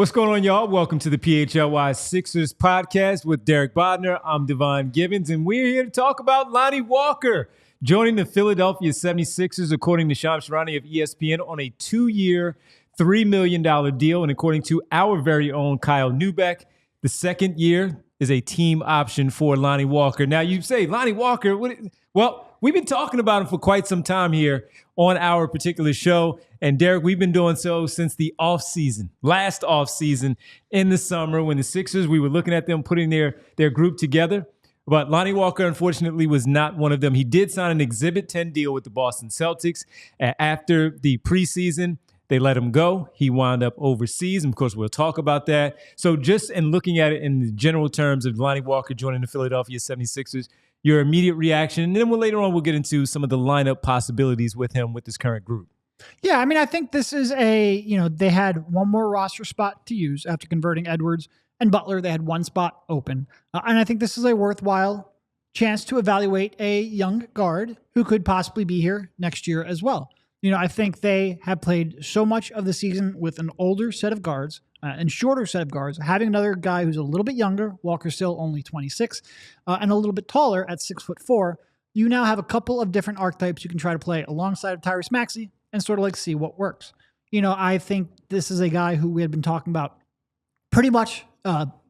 What's going on, y'all? Welcome to the PHLY Sixers podcast with Derek Bodner. I'm Devon Gibbons, and we're here to talk about Lonnie Walker joining the Philadelphia 76ers, according to Shams Charania of ESPN, on a 2-year, $3 million deal. And according to our very own Kyle Neubeck, the second year is a team option for Lonnie Walker. Now, you say, Lonnie Walker, well, we've been talking about him for quite some time here on our particular show. And Derek, we've been doing so since the last offseason in the summer when the Sixers, we were looking at them putting their group together. But Lonnie Walker, unfortunately, was not one of them. He did sign an Exhibit 10 deal with the Boston Celtics. After the preseason, they let him go. He wound up overseas. And of course, we'll talk about that. So just in looking at it in the general terms of Lonnie Walker joining the Philadelphia 76ers, your immediate reaction, and then later on we'll get into some of the lineup possibilities with him with this current group. Yeah, I mean, I think this is they had one more roster spot to use after converting Edwards and Butler. They had one spot open. And I think this is a worthwhile chance to evaluate a young guard who could possibly be here next year as well. I think they have played so much of the season with an older set of guards and shorter set of guards. Having another guy who's a little bit younger, Walker's still only 26, and a little bit taller at 6'4", you now have a couple of different archetypes you can try to play alongside of Tyrese Maxey and sort of see what works. I think this is a guy who we had been talking about pretty much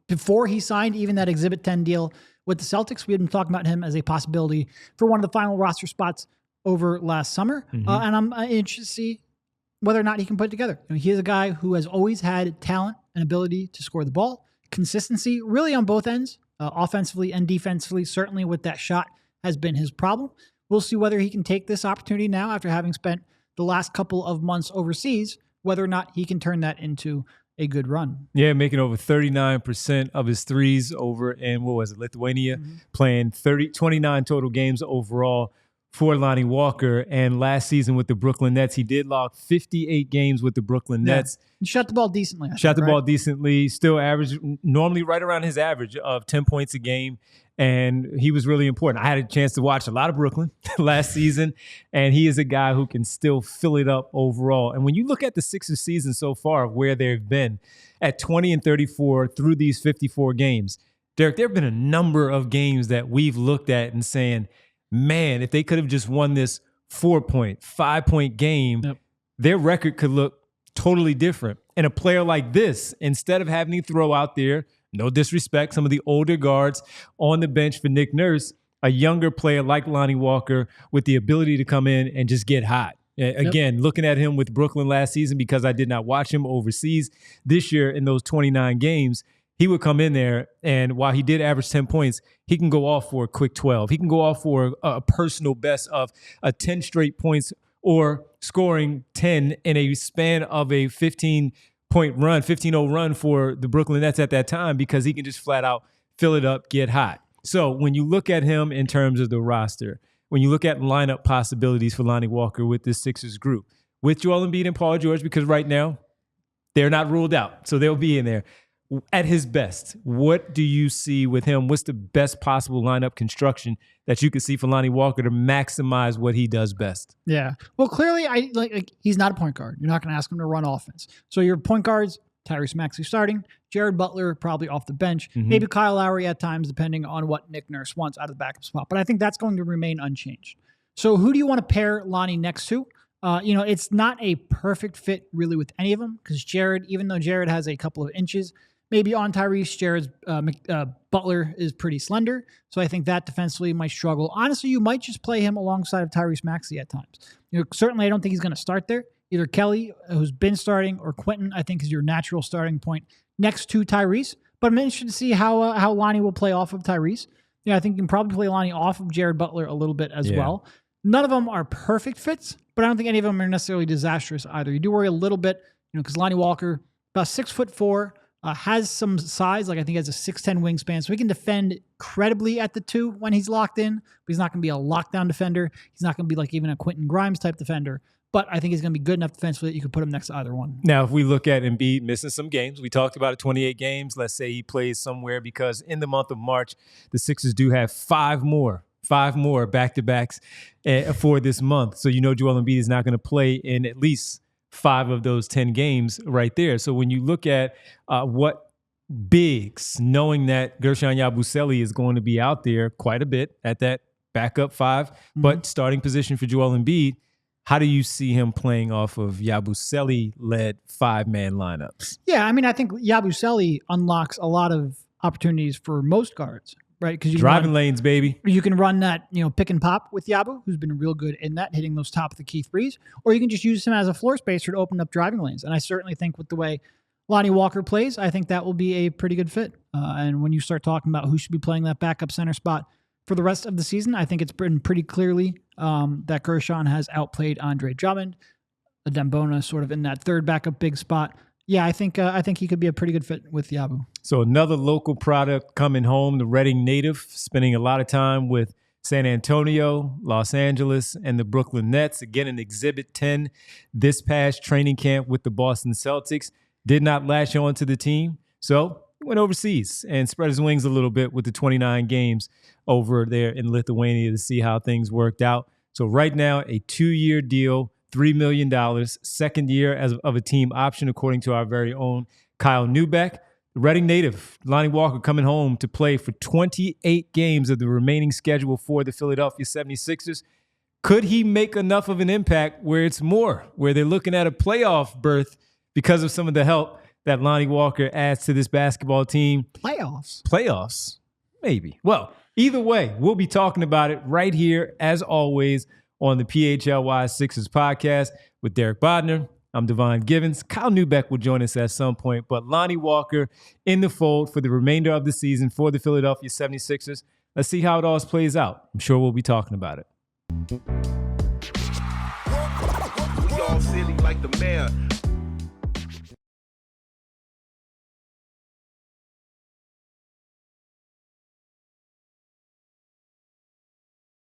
before he signed even that Exhibit 10 deal with the Celtics. We had been talking about him as a possibility for one of the final roster spots over last summer. And I'm interested to see whether or not he can put it together. He is a guy who has always had talent and ability to score the ball, consistency really on both ends, offensively and defensively. Certainly with that shot has been his problem. We'll see whether he can take this opportunity now after having spent the last couple of months overseas, whether or not he can turn that into a good run. Yeah, making over 39% of his threes over in, Lithuania, playing 29 total games overall for Lonnie Walker. And last season with the Brooklyn Nets, he did log 58 games with the Brooklyn Nets. He shot the ball decently. Ball decently, still average, normally right around his average of 10 points a game. And he was really important. I had a chance to watch a lot of Brooklyn last season, and he is a guy who can still fill it up overall. And when you look at the Sixers season so far, where they've been at 20-34 through these 54 games, Derek, there have been a number of games that we've looked at and saying, man, if they could have just won this 4-point, 5-point game, their record could look totally different. And a player like this, instead of having to throw out there, no disrespect, some of the older guards on the bench for Nick Nurse, a younger player like Lonnie Walker with the ability to come in and just get hot. Again, looking at him with Brooklyn last season, because I did not watch him overseas this year in those 29 games, he would come in there, and while he did average 10 points, he can go off for a quick 12. He can go off for a personal best of 10 straight points or scoring 10 in a span of a 15-0 run for the Brooklyn Nets at that time, because he can just flat out fill it up, get hot. So when you look at him in terms of the roster, when you look at lineup possibilities for Lonnie Walker with this Sixers group, with Joel Embiid and Paul George, because right now they're not ruled out, so they'll be in there. At his best, what do you see with him? What's the best possible lineup construction that you could see for Lonnie Walker to maximize what he does best? Yeah. Well, clearly, he's not a point guard. You're not going to ask him to run offense. So your point guards, Tyrese Maxey starting, Jared Butler probably off the bench, maybe Kyle Lowry at times, depending on what Nick Nurse wants out of the backup spot. But I think that's going to remain unchanged. So who do you want to pair Lonnie next to? It's not a perfect fit really with any of them, because Jared, even though Jared has a couple of inches, maybe on Tyrese, Jared's Butler is pretty slender, so I think that defensively might struggle. Honestly, you might just play him alongside of Tyrese Maxey at times. Certainly, I don't think he's going to start there. Either Kelly, who's been starting, or Quentin, I think, is your natural starting point next to Tyrese. But I'm interested to see how Lonnie will play off of Tyrese. I think you can probably play Lonnie off of Jared Butler a little bit as well. None of them are perfect fits, but I don't think any of them are necessarily disastrous either. You do worry a little bit, because Lonnie Walker, about 6'4", has some size, I think he has a 6'10" wingspan, so he can defend credibly at the 2 when he's locked in, but he's not going to be a lockdown defender. He's not going to be even a Quentin Grimes type defender, but I think he's going to be good enough defensively that you could put him next to either one. Now, if we look at Embiid missing some games, we talked about it, 28 games. Let's say he plays somewhere, because in the month of March, the Sixers do have 5 more back-to-backs for this month. So Joel Embiid is not going to play in at least 5 of those 10 games right there. So when you look at what bigs, knowing that Gershon Yabusele is going to be out there quite a bit at that backup 5, but starting position for Joel Embiid, how do you see him playing off of Yabusele-led 5-man lineups? Yeah, I mean, I think Yabusele unlocks a lot of opportunities for most guards, right? Because driving lanes, baby. You can run that, pick and pop with Yabu, who's been real good in that, hitting those top of the key threes, or you can just use him as a floor spacer to open up driving lanes. And I certainly think with the way Lonnie Walker plays, I think that will be a pretty good fit. And when you start talking about who should be playing that backup center spot for the rest of the season, I think it's been pretty clearly that Gershon has outplayed Andre Drummond, Dembona sort of in that third backup big spot. Yeah, I think he could be a pretty good fit with Yabu. So another local product coming home, the Reading native, spending a lot of time with San Antonio, Los Angeles, and the Brooklyn Nets. Again, in Exhibit 10 this past training camp with the Boston Celtics. Did not latch on to the team, so he went overseas and spread his wings a little bit with the 29 games over there in Lithuania to see how things worked out. So right now, a 2-year deal, $3 million, second year of a team option, according to our very own Kyle Neubeck. The Reading native, Lonnie Walker, coming home to play for 28 games of the remaining schedule for the Philadelphia 76ers. Could he make enough of an impact where it's more, where they're looking at a playoff berth because of some of the help that Lonnie Walker adds to this basketball team? Playoffs? Maybe. Well, either way, we'll be talking about it right here, as always, on the PHLY Sixers podcast with Derek Bodner. I'm Devon Givens. Kyle Neubeck will join us at some point, but Lonnie Walker in the fold for the remainder of the season for the Philadelphia 76ers. Let's see how it all plays out. I'm sure we'll be talking about it. We all silly like the mayor.